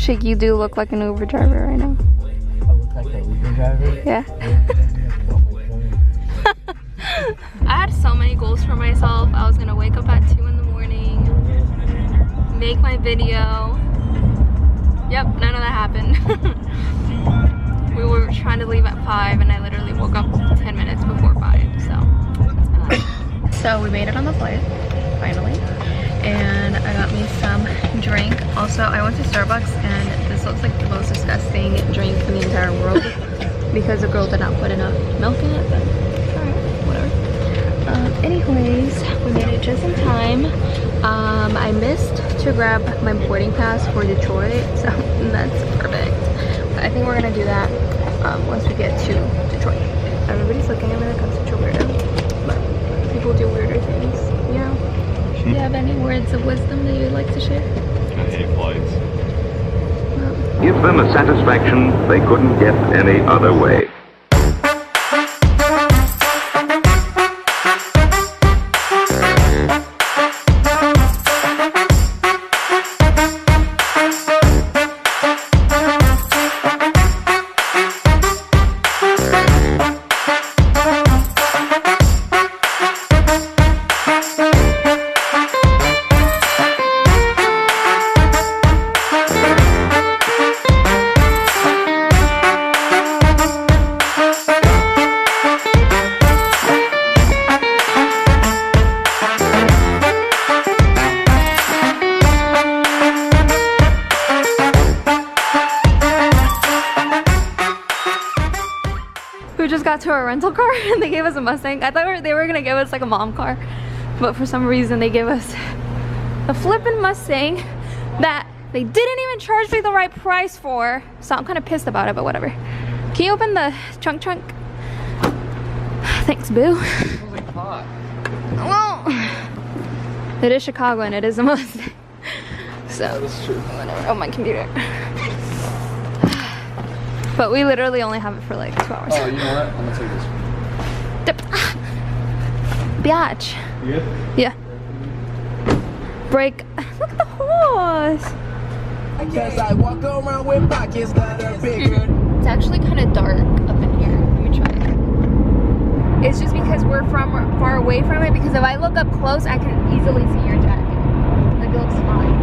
Shake, you do look like an Uber driver right now. I look like an Uber driver? Yeah. I had so many goals for myself. I was gonna wake up at 2 in the morning, make my video. Yep, none of that happened. We were trying to leave at 5 and I literally woke up 10 minutes before 5, so it's bad. So we made it on the flight, finally. And I got me some drink. Also, I went to Starbucks and this looks like the most disgusting drink in the entire world because the girl did not put enough milk in it, but alright, whatever. Anyways, we made it just in time. I missed to grab my boarding pass for Detroit, so that's perfect. But I think we're gonna do that once we get to Detroit. Everybody's looking at me like I'm such a weirdo, but people do weirder things, you know? Do you have any words of wisdom that you'd like to share? I hate flights. Well, Give them a satisfaction they couldn't get any other way. got to our rental car and they gave us a Mustang. I thought they were gonna give us like a mom car, but for some reason they gave us a flippin' Mustang that they didn't even charge me the right price for. So I'm kind of pissed about it, but whatever. Can you open the trunk? Thanks, boo. Well, it is Chicago and it is a Mustang. So That is true. whatever. Oh, my computer. But we literally only have it for like 2 hours. Oh, you know what? I'm gonna take this. Biatch. You good? Yeah. Break. Look at the horse. Cause I walk around with pockets that are bigger. It's actually kind of dark up in here. Let me try it. It's just because we're far away from it. Because if I look up close, I can easily see your jacket. Like, it looks fine.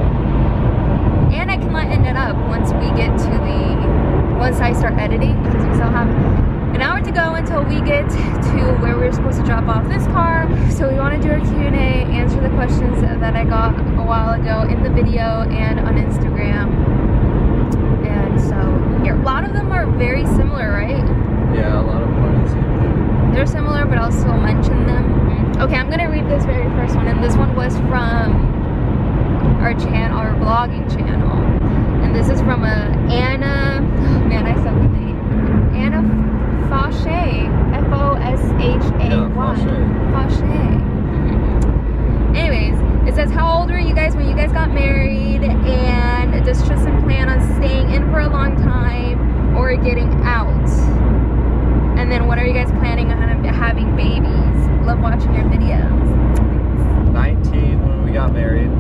And I can lighten it up once we get to once I start editing. Because we still have an hour to go until we get to where we're supposed to drop off this car. So we want to do our Q&A, answer the questions that I got a while ago in the video and on Instagram. And so here, a lot of them are very similar, right? Yeah, a lot of them are the same thing. They're similar, but I'll still mention them. Okay, I'm gonna read this very first one, and this one was from our channel, our vlogging channel. And this is from Anna, oh man, I suck with name. Anna Fauché, F-O-S-H-A-Y. Fauché. Anyways, it says, how old were you guys when you guys got married? And does Tristan plan on staying in for a long time or getting out? And then what are you guys planning on having babies? Love watching your videos. 19 when we got married.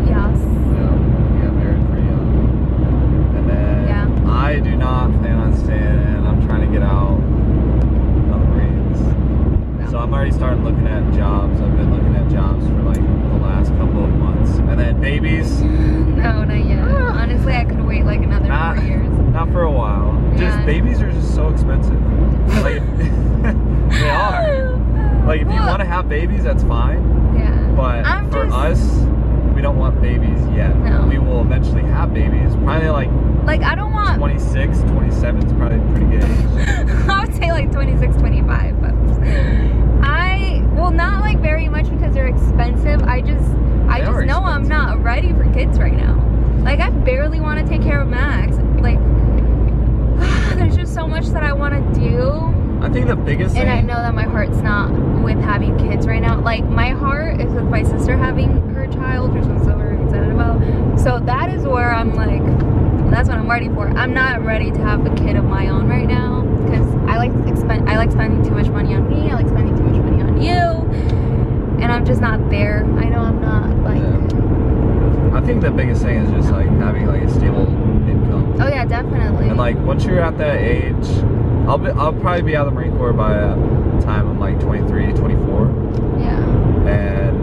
Yes. Yeah, we got married pretty young. And then I do not plan on staying in. I'm trying to get out of the Marines. So I'm already starting looking at jobs. I've been looking at jobs for like the last couple of months. And then babies. No, not yet. Honestly, I could wait like another 4 years. Not for a while. Just Yeah. babies are just so expensive. Like, they are. Like, if you want to have babies, that's fine. Yeah. But for us, we don't want babies yet. No. We will eventually have babies. Probably like I don't want 26, 27 is probably a pretty good age. I would say like 26, 25, but well, not like very much because they're expensive. I just know I'm not ready for kids right now. Like, I barely want to take care of Max. Like, there's just so much that I want to do. I think the biggest thing, and I know that my heart's not with having kids right now. Like, my heart is with my sister having her child, which I'm so very excited about. So that is where I'm like, that's what I'm ready for. I'm not ready to have a kid of my own right now because I like spending too much money on me. I like spending too much money on you, and I'm just not there. I know I'm not like. yeah. I think the biggest thing is just like having like a stable comes. Oh yeah, definitely. And like once you're at that age, I'll probably be out of the Marine Corps by the time I'm like 23, 24. Yeah. And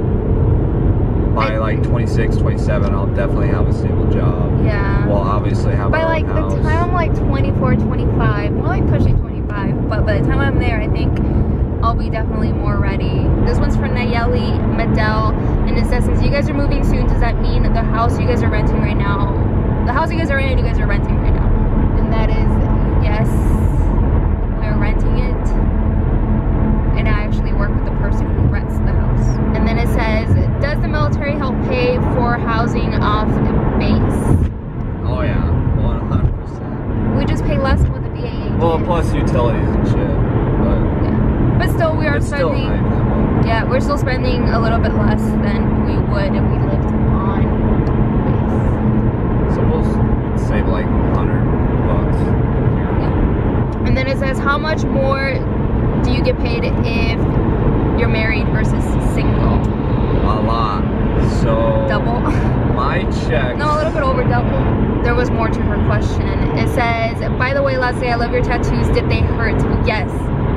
by like 26, 27, I'll definitely have a stable job. Yeah. Well, obviously have by my like own the house. time I'm like 24, 25, more like pushing 25, but by the time I'm there, I think I'll be definitely more ready. This one's from Nayeli Medell, and it says, since you guys are moving soon, does that mean the house you guys are renting right now, the house you guys are in, you guys are renting right now? And that is, yes, we're renting it. And I actually work with the person who rents the house. And then it says, does the military help pay for housing off base? Oh yeah, 100%. We just pay less with the BAA. Well, plus utilities and shit. But yeah. But still, we are it's still spending. not even that much. Yeah, we're still spending a little bit less than we would if we lived on So we'll save like $100. base. And then it says, how much more do you get paid if you're married versus single? A lot. So Double? my checks. No, a little bit over double. There was more to her question. It says, by the way, Leslie, I love your tattoos. Did they hurt? Yes.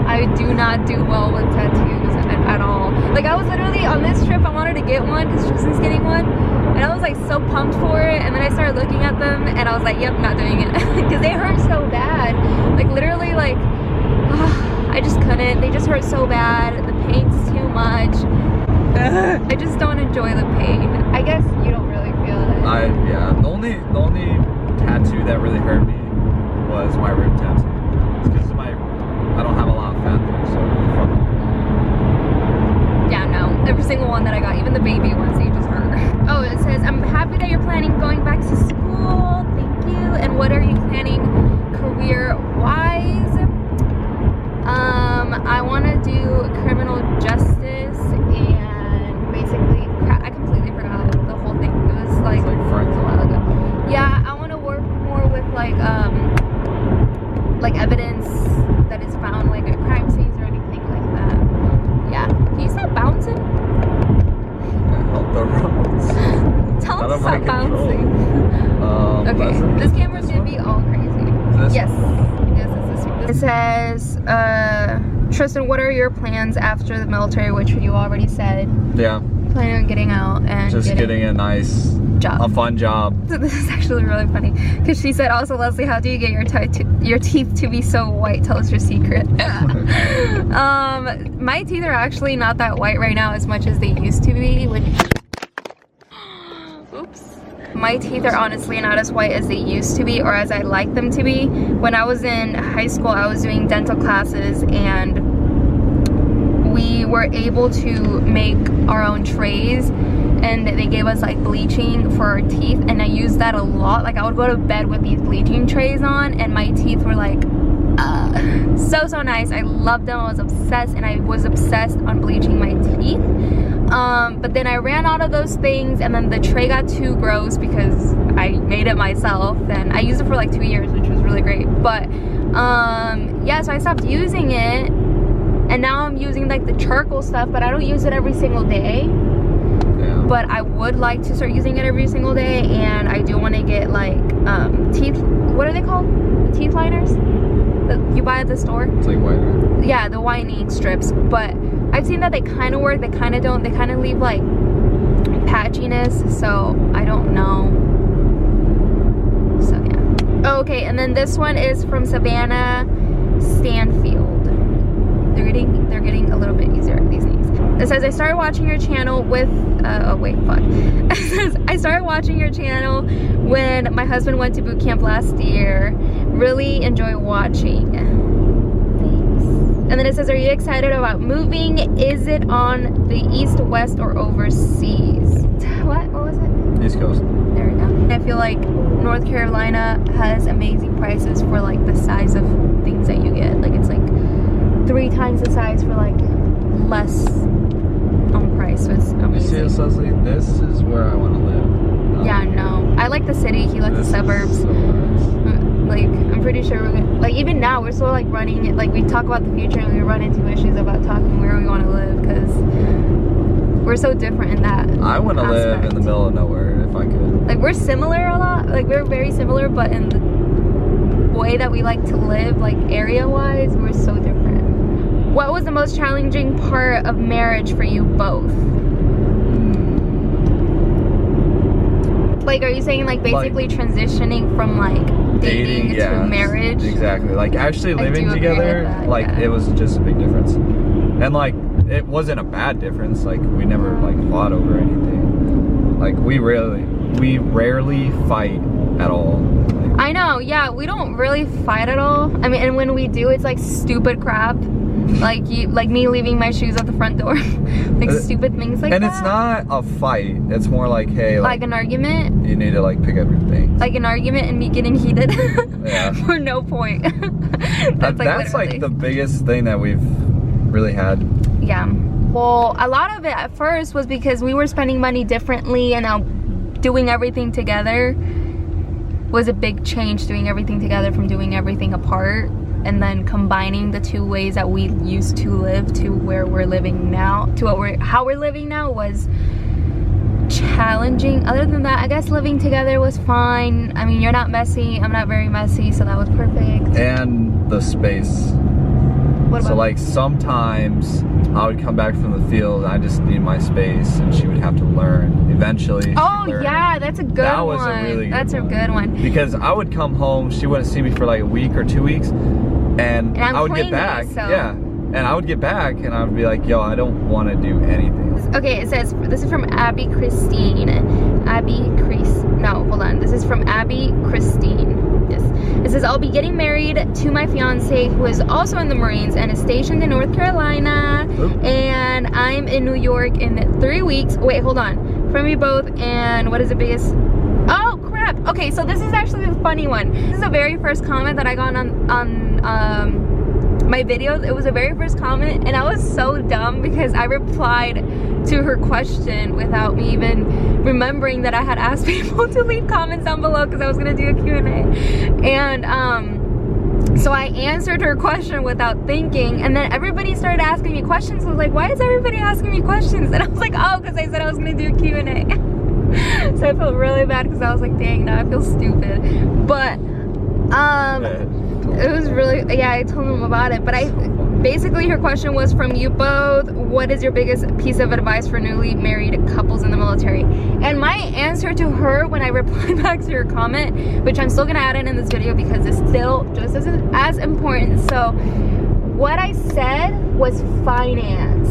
I do not do well with tattoos at all. Like, I was literally on this trip, I wanted to get one because Tristan's getting one. And I was like so pumped for it. And then I started looking at them and I was like, yep, not doing it. Because they hurt so bad. Like, literally, like, I just couldn't. They just hurt so bad. The pain's too much. I just don't enjoy the pain. I guess you don't really feel it. Yeah. The only tattoo that really hurt me was my rib tattoo. It's because I don't have a lot of fat there, so it really fucking hurt. Yeah, no. Every single one that I got, even the baby ones, they just hurt. Oh, it says, I'm happy that you're planning going back to school. Thank you. And what are you planning career-wise? I want to do criminal justice and basically, I completely forgot the whole thing. It was like It's like friends. a while ago. Yeah, I want to work more with like evidence that is found like at crime scenes or anything like that. Yeah. Can you stop bouncing? Help the roads. Tell Out him of my stop bouncing. control. Okay, this camera's gonna be all crazy. This? Yes. Yes, it's this one. It says, Tristan, what are your plans after the military, which you already said? Yeah. Planning on getting out and Just getting a nice, job. a fun job. This is actually really funny because she said, also, Leslie, how do you get your teeth to be so white? Tell us your secret. My teeth are actually not that white right now as much as they used to be. Oops. My teeth are honestly not as white as they used to be or as I like them to be. When I was in high school, I was doing dental classes and we were able to make our own trays and they gave us like bleaching for our teeth and I used that a lot. Like I would go to bed with these bleaching trays on and my teeth were like so nice. I loved them. I was obsessed and I was obsessed on bleaching my teeth. But then I ran out of those things and then the tray got too gross because I made it myself and I used it for like 2 years, which was really great. But yeah, so I stopped using it and now I'm using like the charcoal stuff, but I don't use it every single day. Yeah. But I would like to start using it every single day and I do want to get like teeth, what are they called? The teeth liners that you buy at the store? It's like white. Yeah, the whitening strips. But I've seen that they kind of work, they kind of don't. They kind of leave like patchiness, so I don't know. So yeah. Okay, and then this one is from Savannah Stanfield. They're getting a little bit easier, these names. It says, I started watching your channel with, oh wait, fuck. It says, I started watching your channel when my husband went to boot camp last year. Really enjoy watching. Thanks. And then it says, are you excited about moving? Is it on the east, west, or overseas? What was it? East Coast. There we go. I feel like North Carolina has amazing prices for like the size of things that you get. Like it's like 3 times the size for like less on price, so it's amazing. You see, Leslie, this is where I want to live. Yeah, no. I like the city, he likes the suburbs. So nice. Like, I'm pretty sure we're gonna, like even now, we're still like running it, like we talk about the future and we run into issues about talking where we want to live, because we're so different in that I want to live in the middle of nowhere if I could. Like, we're similar a lot. Like, we're very similar, but in the way that we like to live, like area-wise, we're so different. What was the most challenging part of marriage for you both? Like, are you saying like basically like, transitioning from like dating to marriage? Exactly. Like actually living together, like it was just a big difference. And like it wasn't a bad difference. Like we never like fought over anything. Like we rarely fight at all. Like, I know, yeah, we don't really fight at all. I mean, and when we do, it's like stupid crap. Like me leaving my shoes at the front door. Like stupid things like that. And it's not a fight. It's more like, hey, like an argument. You need to like pick up your things. Like an argument and me getting heated. Yeah. For no point. That's like the biggest thing that we've really had. Yeah. Well, a lot of it at first was because we were spending money differently, and now doing everything together was a big change, doing everything together from doing everything apart. And then combining the two ways that we used to live to where we're living now, to how we're living now was challenging. Other than that, I guess living together was fine. I mean, you're not messy, I'm not very messy, so that was perfect. And the space. So like sometimes I would come back from the field and I just need my space, and she would have to learn. Eventually. Oh yeah, that's a good one. That was a really good one. That's a good one. Because I would come home, she wouldn't see me for like a week or 2 weeks, and I would get back. So. Yeah. And I would get back and I would be like, yo, I don't want to do anything. Okay, it says, this is from Abby Christine. This is from Abby Christine. Yes. It says, I'll be getting married to my fiance, who is also in the Marines and is stationed in North Carolina. Oop. And I'm in New York in 3 weeks. Wait, hold on. From you both, and what is the biggest... Oh, crap. Okay, so this is actually the funny one. This is the very first comment that I got on my videos. It was the very first comment, and I was so dumb because I replied to her question without me even remembering that I had asked people to leave comments down below because I was gonna do a Q&A. And so I answered her question without thinking, and then everybody started asking me questions. I was like, why is everybody asking me questions? And I was like, oh, because I said I was gonna do a Q&A. So I felt really bad because I was like, dang, now I feel stupid. But it was really, yeah, I told them about it. But basically her question was, from you both, what is your biggest piece of advice for newly married couples in the military? And my answer to her, when I replied back to her comment, which I'm still gonna add in this video because it's still just as important. So what I said was finance.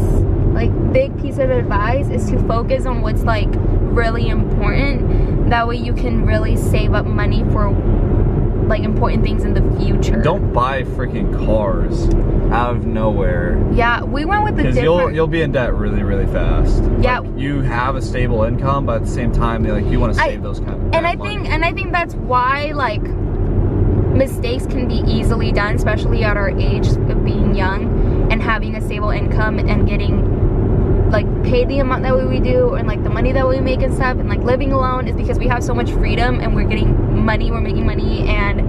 Like, big piece of advice is to focus on what's like really important. That way you can really save up money for like important things in the future. Don't buy freaking cars out of nowhere. Yeah, we went with the different... Because you'll be in debt really, really fast. Yeah. Like, you have a stable income, but at the same time, like, you want to save those kind of money. And I think that's why, like, mistakes can be easily done, especially at our age of being young and having a stable income and getting like paid the amount that we do, and like the money that we make and stuff, and like living alone, is because we have so much freedom and we're getting money, we're making money, and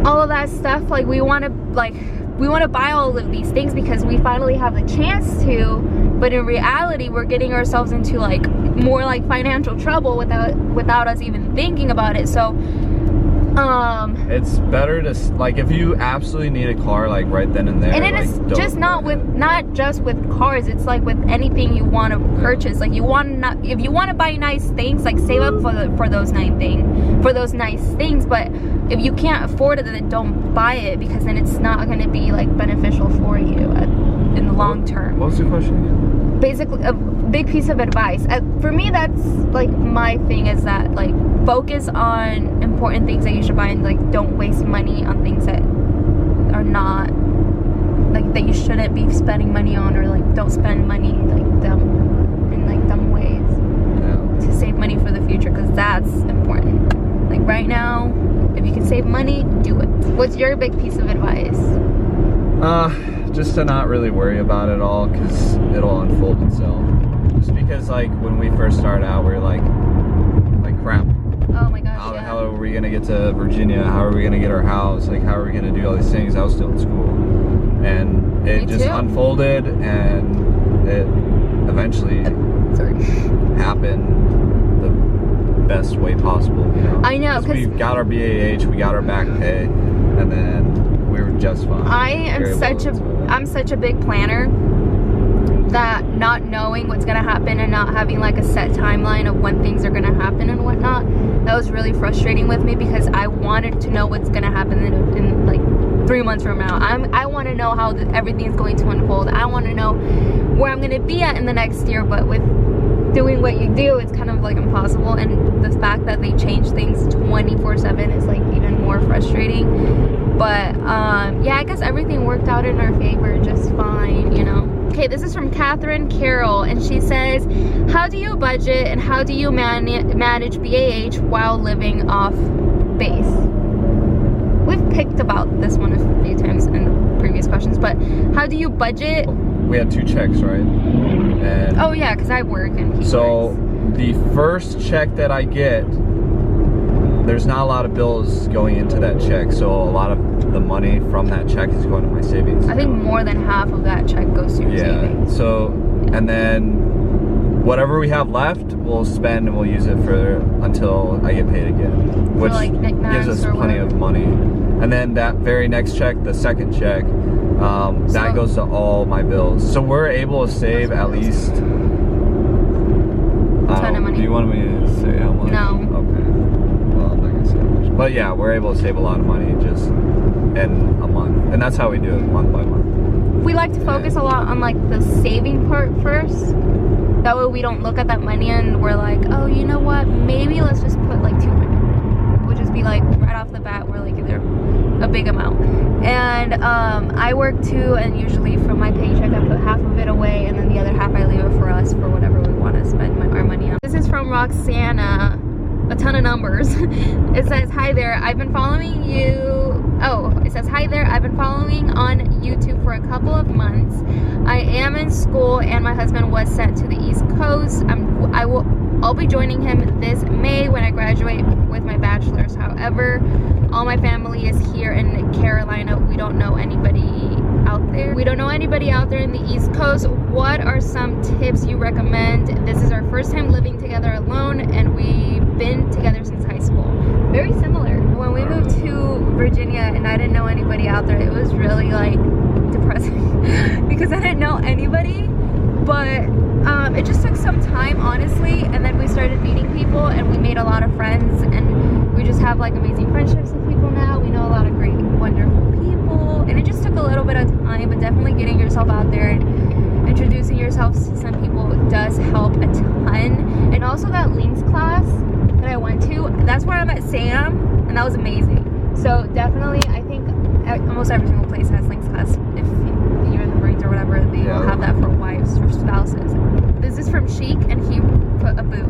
all of that stuff. Like, we want to buy all of these things because we finally have the chance to, but in reality we're getting ourselves into like more like financial trouble without us even thinking about it. So it's better to, like, if you absolutely need a car, like right then and there, and it is like, just not just with cars, it's like with anything you want to purchase. Like, if you want to buy nice things, like, save up for those nice things, but if you can't afford it, then don't buy it, because then it's not going to be like beneficial for you in the long term. What's the question again? Basically, a big piece of advice for me, that's like my thing, is that like focus on important things that you should buy, and like don't waste money on things that are not like, that you shouldn't be spending money on, or like don't spend money like dumb ways to save money for the future, because that's important. Like right now, if you can save money, do it. What's your big piece of advice? Just to not really worry about it all, because it'll unfold itself. Just because, like, when we first started out, we were like crap. Oh my gosh, how are we gonna get to Virginia? How are we gonna get our house? Like, how are we gonna do all these things? I was still in school, and it just unfolded, and eventually happen the best way possible, you know? I know, because we got our BAH, we got our back pay, and then we were just fine. I'm such a big planner that not knowing what's gonna happen and not having like a set timeline of when things are gonna happen and whatnot, that was really frustrating with me, because I wanted to know what's gonna happen in like 3 months from now. I want to know how everything's going to unfold. I want to know where I'm gonna be at in the next year. But with doing what you do, it's kind of like impossible, and the fact that they change things 24/7 is like even more frustrating. But yeah, I guess everything worked out in our favor just fine, you know. Okay, this is from Catherine Carroll, and she says, how do you budget and how do you manage BAH while living off base? We've picked about this one a few times in the previous questions, but how do you budget? We had 2 checks, right? And oh yeah, because I work and he so works. The first check that I get, there's not a lot of bills going into that check, so a lot of the money from that check is going to my savings. I think more than half of that check goes to your savings. So, and then whatever we have left, we'll spend and we'll use it for until I get paid again, which like gives us plenty of money. And then that very next check, the second check, that goes to all my bills. So we're able to save at least. A ton of money. Do you want me to say how much? No. Okay. Well, I'm not gonna say how much. But yeah, we're able to save a lot of money just in a month, and that's how we do it, month by month. We like to focus a lot on like the saving part first. That way we don't look at that money and we're like, oh, you know what? Maybe let's just put like 200. We'll just be like right off the bat, we're like either a big amount. And I work too, and usually from my paycheck I put half of it away, and then the other half I leave it for us for whatever we want to spend our money on. This is from Roxana. A ton of numbers. It says, hi there, I've been following you. Oh, it says, hi there, I've been following on YouTube for a couple of months. I am in school and my husband was sent to the East Coast. I'll be joining him this May when I graduate with my bachelor's. However, all my family is here in Carolina. We don't know anybody out there. We don't know anybody out there in the East Coast. What are some tips you recommend? This is our first time living together alone, and we've been together since high school. Very similar. When we moved to Virginia and I didn't know anybody out there, it was really like depressing because I didn't know anybody. But it just took some time, honestly, and then we started meeting people and we made a lot of friends, and we just have like amazing friendships with people now. We know a lot of great, wonderful people, and it just took a little bit of time, but definitely getting yourself out there and introducing yourself to some people does help a ton. And also that links class that I went to, that's where I met Sam, and that was amazing. So definitely, I think almost every single place has links class. If you're in the Marines or whatever, they will have that for wives or spouses. This is from Chic, and he put a boo.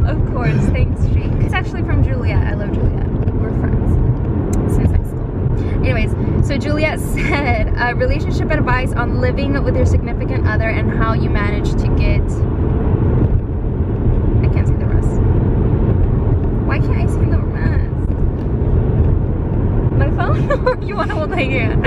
Of course, thanks Chic. It's actually from Juliet. I love Juliet. We're friends since high school. Anyways, so Juliet said, relationship advice on living with your significant other and how you manage to get... I can't say the rest. Why can't I say the rest? My phone? You want to hold my hand?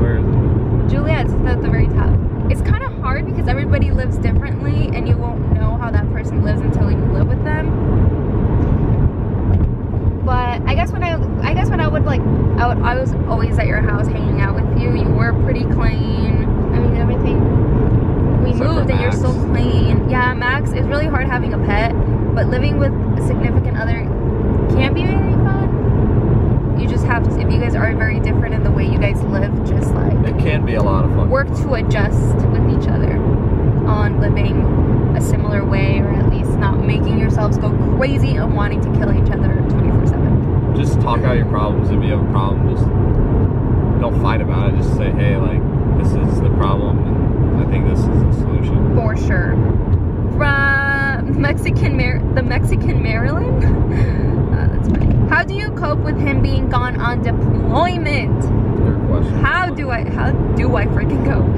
Where is it? Juliet's at the very top. It's kind of hard because everybody lives differently, and you won't know how that person lives until you live with them. But I guess when I was always at your house hanging out with you. You were pretty clean. I mean, everything. We moved and you're so clean. Yeah, Max, it's really hard having a pet, but living with a significant other can be very fun. You just have to, if you guys are very different in the way you guys live, just like... It can be a lot of fun. Work to adjust with each other on living a similar way, or at least not making yourselves go crazy and wanting to kill each other 24/7. Just talk out your problems. If you have a problem, just don't fight about it. Just say, hey, like, this is the problem, and I think this is the solution. For sure. From the Mexican Maryland. That's funny. How do you cope with him being gone on deployment? How do I freaking cope?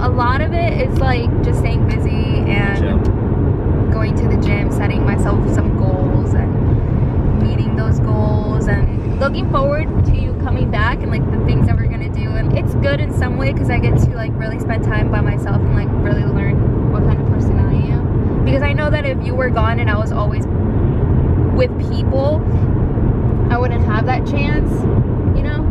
A lot of it is like just staying busy and going to the gym, setting myself some goals and meeting those goals, and looking forward to you coming back and like the things that we're gonna do. And it's good in some way because I get to like really spend time by myself and like really learn what kind of person I am. Because I know that if you were gone and I was always with people, I wouldn't have that chance, you know?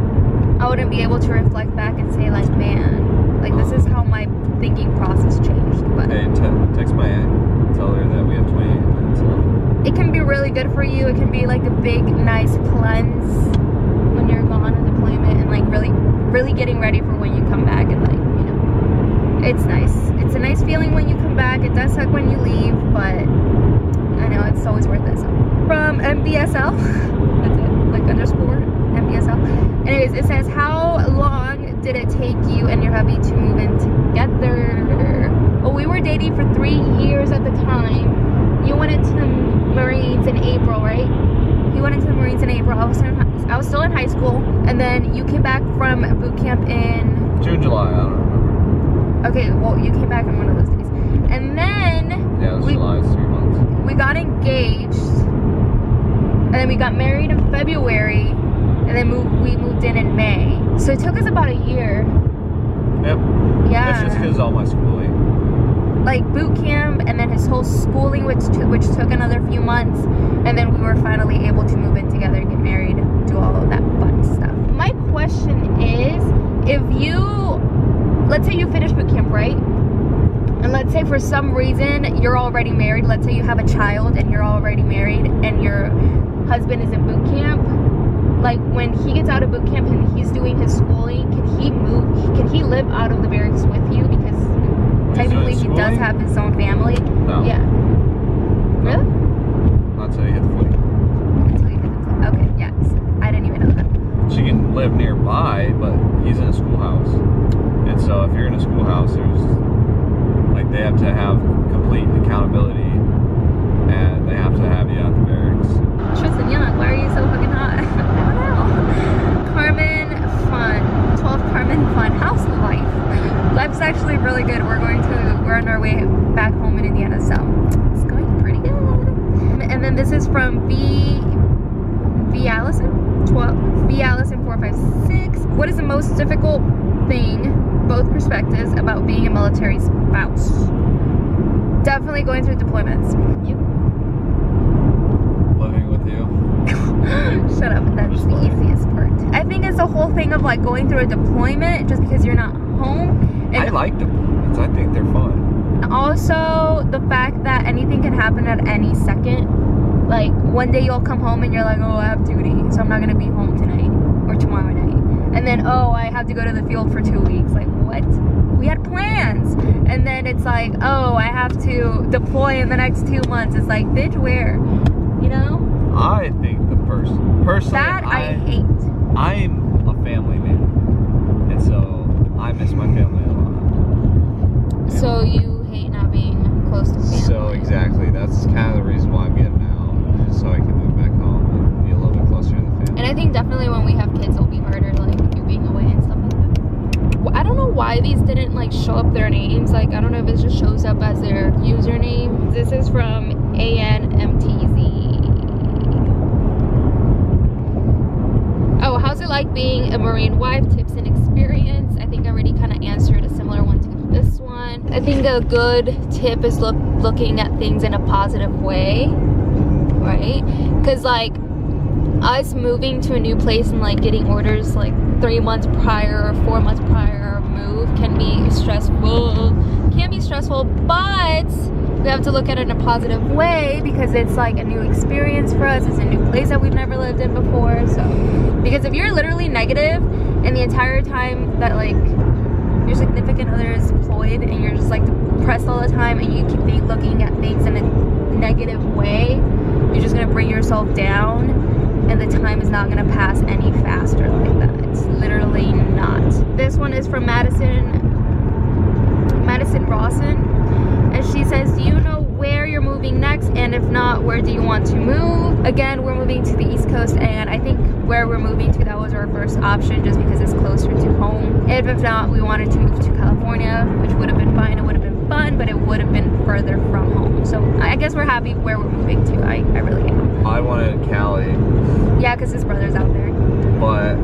I wouldn't be able to reflect back and say like, man, like this is how my thinking process changed. But hey, text my aunt, tell her that we have 28 minutes left. It can be really good for you. It can be like a big, nice cleanse when you're gone on deployment and like really getting ready for when you come back and like, you know, it's nice. It's a nice feeling when you come back. It does suck when you leave, but I know it's always worth it. So, from MBSL, that's it, like underscore MBSL. Anyways, it says, how long did it take you and your hubby to move in together? Well, we were dating for 3 years at the time. You went into the Marines in April, right? You went into the Marines in April. I was still in high school, and then you came back from boot camp in June, July, I don't remember. Okay, well, you came back on one of those days. And then Yeah, it was July, it's 3 months. we got engaged, and then we got married in February, and then we moved in May. So it took us about a year. Yep. Yeah. That's just because all my schooling. Like boot camp, and then his whole schooling, which took another few months, and then we were finally able to move in together, get married, do all of that fun stuff. My question is, if you, let's say you finish boot camp, right? And let's say for some reason you're already married. Let's say you have a child and you're already married and your husband is in boot camp. Like when he gets out of boot camp and he's doing his schooling, can he live out of the barracks with you? Because technically he does have his own family. No. Yeah. Really? Not till you hit the footy. Until you hit the footy. Okay, yes. I didn't even know that. She can live nearby, but he's in a schoolhouse. And so if you're in a schoolhouse, there's like they have to have complete accountability and they have to have you at the barracks. Tristan Young, why are you so fucking hot? I don't know. Carmen Fun. 12 Carmen Fun. How's life? Life's actually really good. We're on our way back home in Indiana, so it's going pretty good. And then this is from V Allison 456. What is the most difficult thing, both perspectives, about being a military spouse? Definitely going through deployments. You? Living with you. Shut up. That's the easiest part. I think it's the whole thing of like going through a deployment just because you're not home. And I like deployments. I think they're fun. also the fact that anything can happen at any second. Like one day you'll come home and you're like, oh, I have duty, so I'm not gonna be home tonight or tomorrow night. And then, oh, I have to go to the field for 2 weeks. Like, what? We had plans. And then it's like, oh, I have to deploy in the next 2 months. It's like, bitch, where? You know? I think the personally, That I hate. I'm a family man, and so I miss my family a lot. So you hate not being close to family. So exactly, that's kind of the reason why I'm getting out, just so I can move back home and be a little bit closer to the family. And I think definitely when we have kids, it'll be harder, like you being away and stuff like that. I don't know why these didn't like show up their names. Like, I don't know if it just shows up as their username. This is from ANMTZ. Oh, how's it like being a Marine wife? Tips and experience. I think I already kind of answered a similar one to this one. I think a good tip is looking at things in a positive way, right? Because like us moving to a new place and like getting orders like 3 months prior or 4 months prior of move can be stressful. But we have to look at it in a positive way because it's like a new experience for us. It's a new place that we've never lived in before. So, because if you're literally negative and the entire time that like your significant other is employed and you're just like depressed all the time and you keep looking at things in a negative way, you're just gonna bring yourself down and the time is not gonna pass any faster like that. It's literally not. This one is from Madison Rawson, and she says, do you know where you're moving next, and if not, where do you want to move? Again, we're moving to the East Coast, and I think where we're moving to, that was our first option just because it's closer to home. If not, we wanted to move to California, which would have been fine. It would have been fun, but it would have been further from home. So I guess we're happy where we're moving to. I really am. I wanted Cali. Yeah, because his brother's out there. But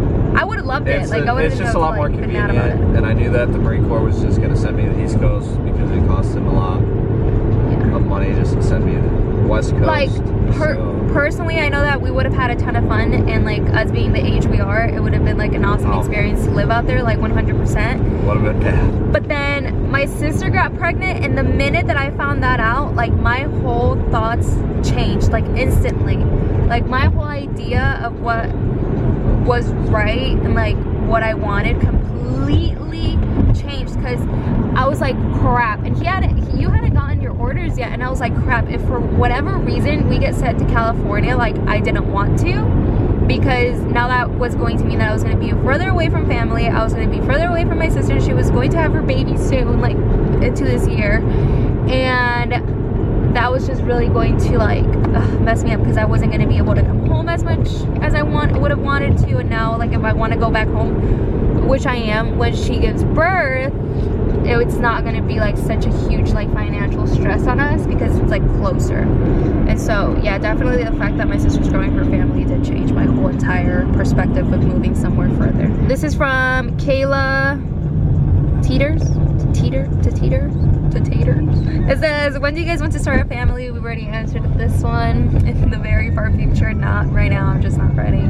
loved it. Like, I wasn't it's just a lot more like, convenient, mad about it. and I knew that the Marine Corps was just gonna send me to the East Coast because it cost them a lot of money just to send me to the West Coast. Like, personally, I know that we would have had a ton of fun, and like us being the age we are, it would have been like an awesome experience to live out there, like 100%. Would have been bad. But then my sister got pregnant, and the minute that I found that out, like my whole thoughts changed, like instantly. Like my whole idea of what was right and like what I wanted completely changed, because I was like, crap. And you hadn't gotten your orders yet, and I was like, crap, if for whatever reason we get sent to California, like I didn't want to, because now that was going to mean that I was going to be further away from family, I was going to be further away from my sister. She was going to have her baby soon, like into this year, and that was just really going to like mess me up, because I wasn't going to be able to come home as much as I would have wanted to. And now, like, if I want to go back home, which I am, when she gives birth, it's not going to be like such a huge like financial stress on us, because it's like closer. And so yeah, definitely the fact that my sister's growing her family did change my whole entire perspective of moving somewhere further. This is from Kayla Teeter. It says, when do you guys want to start a family? We've already answered this one. In the very far future, not right now. I'm just not ready.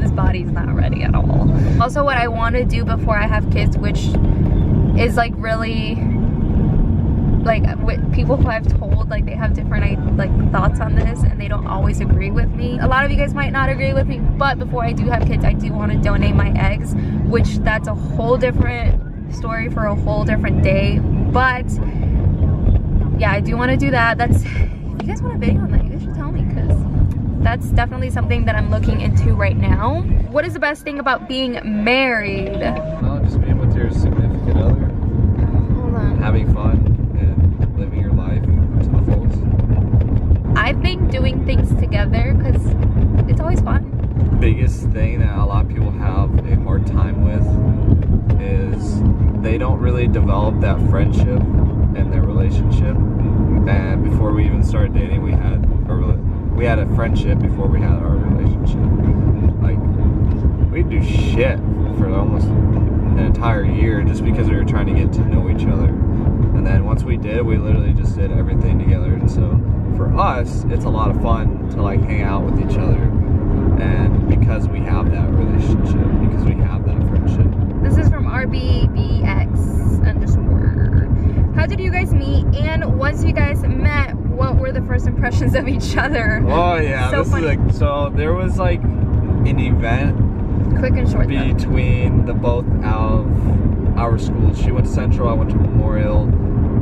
This body's not ready at all. Also, what I want to do before I have kids, which is like really like with people who I've told, like they have different like thoughts on this, and they don't always agree with me. A lot of you guys might not agree with me, but before I do have kids, I do want to donate my eggs, which that's a whole different story for a whole different day. But yeah, I do want to do that. If you guys want a video on that, you guys should tell me, because that's definitely something that I'm looking into right now. What is the best thing about being married? Well, just being with your significant other. Hold on. Having fun and living your life to the fullest. I think doing things together, because it's always fun. Biggest thing that a lot of people have a hard time with is they don't really develop that friendship in their relationship. And before we even started dating, we had a friendship before we had our relationship. Like, we'd do shit for almost an entire year just because we were trying to get to know each other. And then once we did, we literally just did everything together. And so for us, it's a lot of fun to like hang out with each other. And because we have that relationship, because we have that friendship. This is from RBBX_. How did you guys meet? And once you guys met, what were the first impressions of each other? Oh yeah, so this funny. is like, so there was like an event quick and short between the both of our schools. She went to Central, I went to Memorial,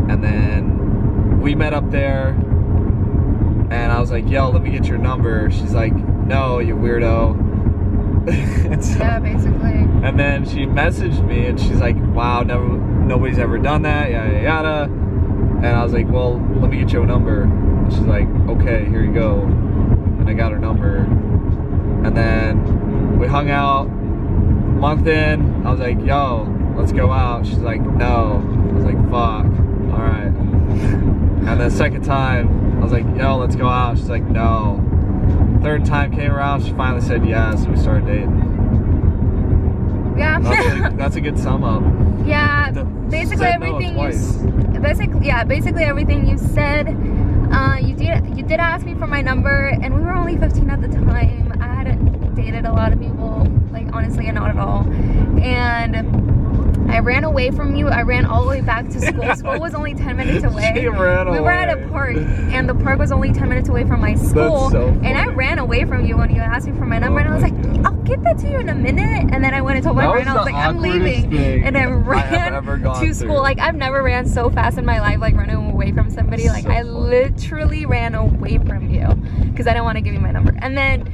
and then we met up there, and I was like, yo, let me get your number. She's like, no, you weirdo. So, yeah, basically. And then she messaged me and she's like, wow, nobody's ever done that, yada yada. And I was like, well, let me get your number. And she's like, okay, here you go. And I got her number. And then we hung out. A month in, I was like, yo, let's go out. She's like, no. I was like, fuck, alright. And the second time, I was like, yo, let's go out. She's like, no. Third time came around, she finally said yes, and we started dating. Yeah. That's a good sum up. Yeah, basically everything basically everything you said. You did ask me for my number, and we were only 15 at the time. I hadn't dated a lot of people, like honestly, not at all. And I ran away from you. I ran all the way back to school. School was only 10 minutes away. We were at a park, and the park was only 10 minutes away from my school. So and I ran away from you when you asked me for my number, and I was like, I'll get that to you in a minute. And then I went and told my friend, I was like, I'm leaving. And I ran to school. Like, I've never ran so fast in my life, like running away from somebody. Like, I literally ran away from you because I didn't want to give you my number. And then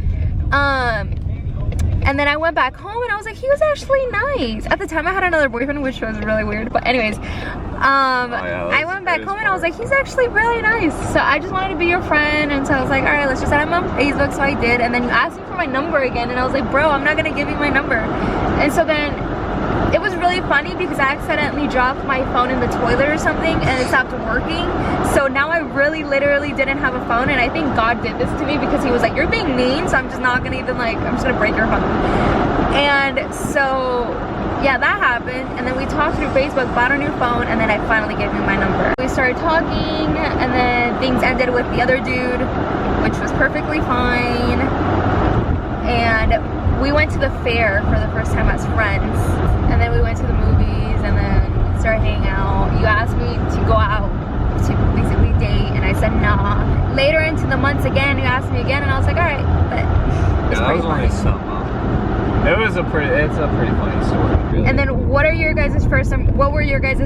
I went back home, and I was like, he was actually nice. At the time, I had another boyfriend, which was really weird. But anyways, I went back home, and I was like, he's actually really nice. So I just wanted to be your friend. And so I was like, all right, let's just add him on Facebook. So I did. And then you asked me for my number again. And I was like, bro, I'm not going to give you my number. And so then it was really funny because I accidentally dropped my phone in the toilet or something, and it stopped working. So now I really literally didn't have a phone, and I think God did this to me because he was like, you're being mean, so I'm just not gonna even like, I'm just gonna break your phone. And so yeah, that happened, and then we talked through Facebook, bought a new phone, and then I finally gave him my number. We started talking, and then things ended with the other dude, which was perfectly fine. And we went to the fair for the first time as friends, and then we went to the movies, and then we started hanging out. You asked me to go out to basically date, and I said nah. Later into the months again, you asked me again, and I was like, all right, but it's that was funny. only something. It's a pretty funny story, really. And then what were your guys'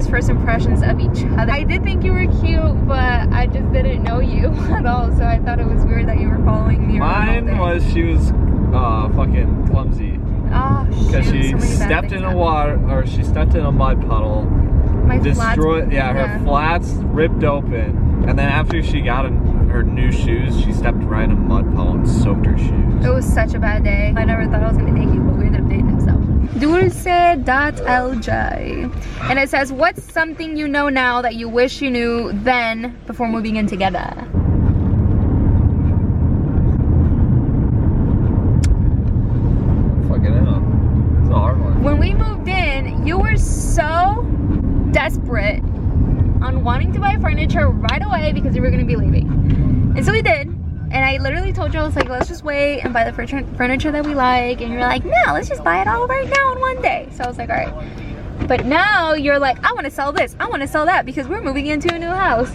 first impressions of each other? I did think you were cute, but I just didn't know you at all, so I thought it was weird that you were following me around. Mine was, she was fucking clumsy. Oh, because she stepped in a she stepped in a mud puddle. My destroyed, flats, her flats ripped open, and then after she got her new shoes, she stepped right in a mud puddle and soaked her shoes. It was such a bad day. I never thought I was gonna date you, but we ended up dating him, so. Dulce.lj. And it says, what's something you know now that you wish you knew then before moving in together? Fucking hell. It's a hard one. When we moved in, you were so desperate on wanting to buy furniture right away because you were gonna be leaving. And so we did. And I literally told you, I was like, let's just wait and buy the furniture that we like. And you're like, no, let's just buy it all right now in one day. So I was like, all right. But now you're like, I want to sell this, I want to sell that, because we're moving into a new house.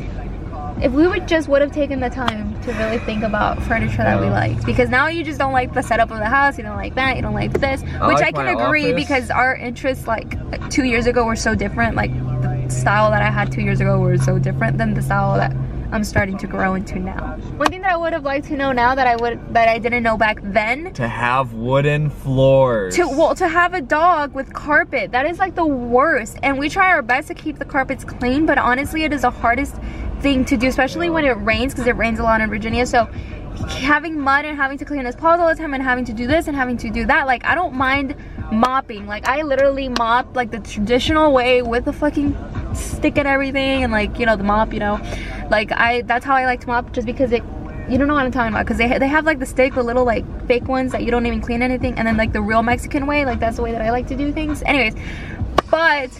If we would have taken the time to really think about furniture that we liked, because now you just don't like the setup of the house, you don't like that, you don't like this, which I can agree, because our interests like 2 years ago were so different. Like the style that I had 2 years ago were so different than the style that I'm starting to grow into now. One thing that I would have liked to know now that I didn't know back then, to have wooden floors. To have a dog with carpet, that is like the worst. And we try our best to keep the carpets clean, but honestly it is the hardest thing to do, especially when it rains, because it rains a lot in Virginia. So having mud and having to clean his paws all the time and having to do this and having to do that, like I don't mind mopping. Like I literally mop like the traditional way with the fucking stick and everything, and like, you know, the mop, you know, like that's how I like to mop, just because it, you don't know what I'm talking about, because they have like the stick, the little like fake ones that you don't even clean anything, and then like the real Mexican way, like that's the way that I like to do things. Anyways, but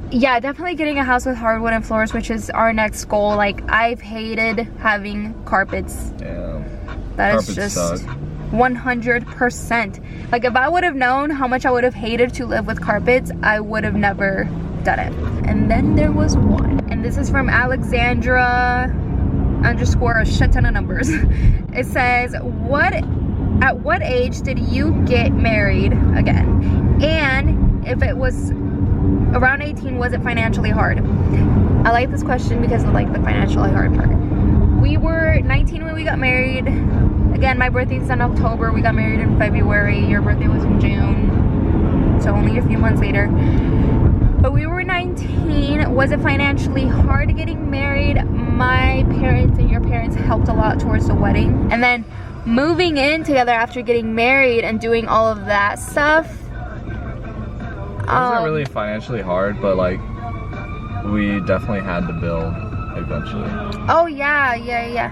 yeah, definitely getting a house with hardwood and floors, which is our next goal. Like I've hated having carpets. Yeah, that is just suck. 100%. Like if I would have known how much I would have hated to live with carpets, I would have never done it. And then there was one, and this is from Alexandra _ a shit ton of numbers. It says, at what age did you get married again? And if it was around 18, was it financially hard? I like this question because of like the financially hard part. We were 19 when we got married. Again, my birthday's in October. We got married in February. Your birthday was in June, so only a few months later. But we were 19. Was it financially hard getting married? My parents and your parents helped a lot towards the wedding. And then moving in together after getting married and doing all of that stuff. It wasn't really financially hard, but like we definitely had to build eventually. Oh yeah.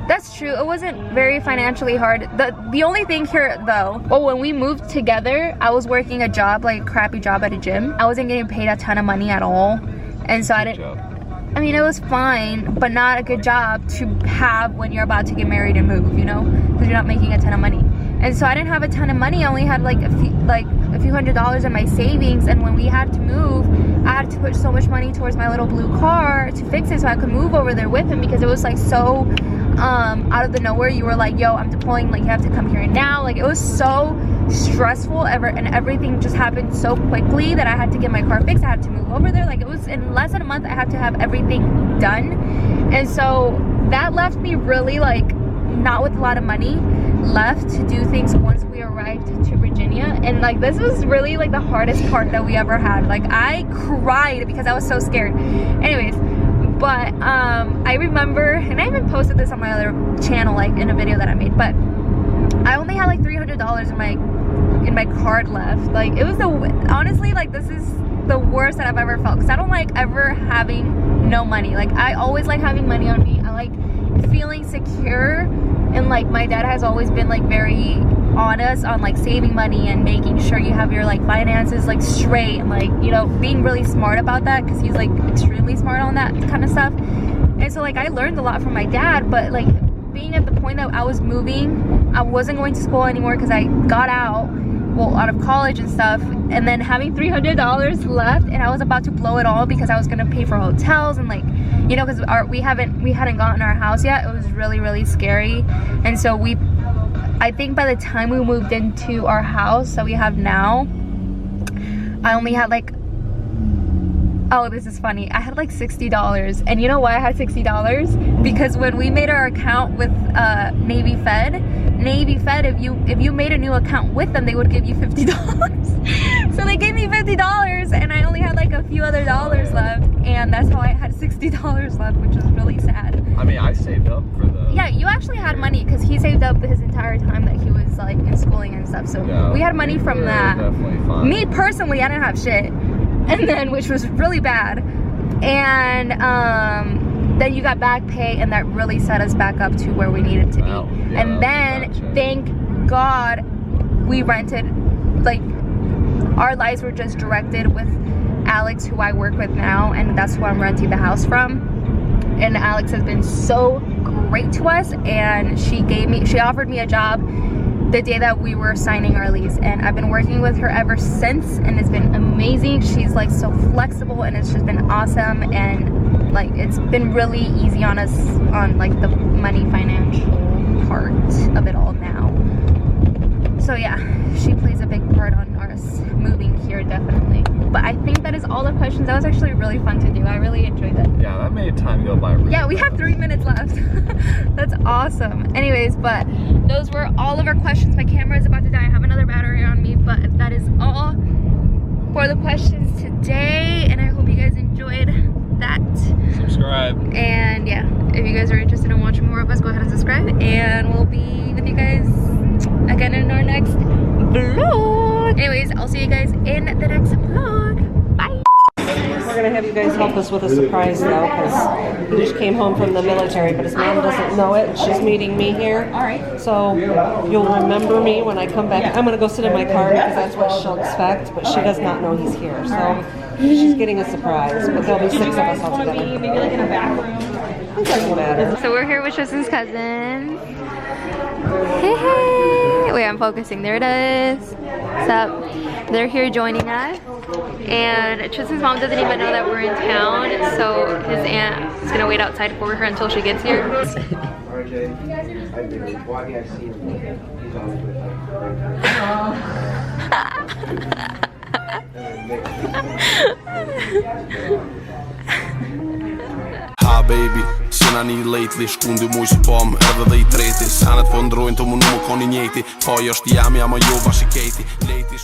That's true. It wasn't very financially hard. The only thing here though, when we moved together, I was working a job, like a crappy job at a gym. I wasn't getting paid a ton of money at all. And so I mean, it was fine, but not a good job to have when you're about to get married and move, you know, because you're not making a ton of money. And so I didn't have a ton of money. I only had like a few $100s in my savings. And when we had to move, I had to put so much money towards my little blue car to fix it so I could move over there with him, because it was like so out of the nowhere. You were like, yo, I'm deploying, like you have to come here now. Like it was so stressful and everything just happened so quickly that I had to get my car fixed. I had to move over there. Like it was in less than a month I had to have everything done. And so that left me really like not with a lot of money left to do things once we arrived to Virginia. And like this was really like the hardest part that we ever had. Like I cried because I was so scared. Anyways, but I remember, and I even posted this on my other channel, like in a video that I made, but I only had like $300 in my card left. Like it was honestly, like this is the worst that I've ever felt, because I don't like ever having no money. Like I always like having money on me. I like feeling secure, and like my dad has always been like very on us on like saving money and making sure you have your like finances like straight and like, you know, being really smart about that, because he's like extremely smart on that kind of stuff. And so like I learned a lot from my dad, but like being at the point that I was moving, I wasn't going to school anymore because I got out of college and stuff, and then having $300 left, and I was about to blow it all because I was gonna pay for hotels and like, you know, because we hadn't gotten our house yet. It was really scary. And so I think by the time we moved into our house that we have now, I only had like, oh, this is funny, I had like $60. And you know why I had $60? Because when we made our account with Navy Fed, if you made a new account with them, they would give you $50. So they gave me $50 and I only had like a few other dollars left, and that's how I had $60 left, which is really sad. I mean, I saved up for the... Yeah, you actually had money because he saved up his entire time that he was like in schooling and stuff. So yeah, we had money from that. Definitely fine. Me personally, I didn't have shit. And then, which was really bad. And then you got back pay, and that really set us back up to where we needed to be. Wow. Yeah, and then, thank God, we rented, like, our lives were just directed with Alex, who I work with now, and that's who I'm renting the house from. And Alex has been so great to us, and she offered me a job the day that we were signing our lease, and I've been working with her ever since, and it's been amazing. She's like so flexible, and it's just been awesome, and like it's been really easy on us on like the money financial part of it all now. So yeah, she plays a big part on us moving here, definitely. But I think that is all the questions. That was actually really fun to do. I really enjoyed it. Yeah, that made time go by really Yeah, we have 3 minutes left. That's awesome. Anyways, but those were all of our questions. My camera is about to die. I have another battery on me, but that is all for the questions today, and I hope you guys enjoyed that. Subscribe. And yeah, if you guys are interested in watching more of us, go ahead and subscribe, and we'll be with you guys again in our next vlog. Anyways, I'll see you guys in the next vlog. Bye. We're gonna have you guys help us with a surprise though, because he just came home from the military, but his mom doesn't know it. She's meeting me here. All right. So you'll remember me when I come back. I'm gonna go sit in my car because that's what she'll expect, but she does not know he's here. So she's getting a surprise, but there'll be 6 of us all together. Maybe like in a back room. It doesn't matter. So we're here with Tristan's cousin. Hey, hey. Wait, I'm focusing. There it is. What's up? They're here joining us. And Tristan's mom doesn't even know that we're in town, so his aunt is gonna wait outside for her until she gets here. Ha baby, sinä niin lately, skundi muisi pom, edhe dhe I treti, sanet po ndrojnë të më nuk koni njeti, po jo shtë jam a ju bashiketi, leti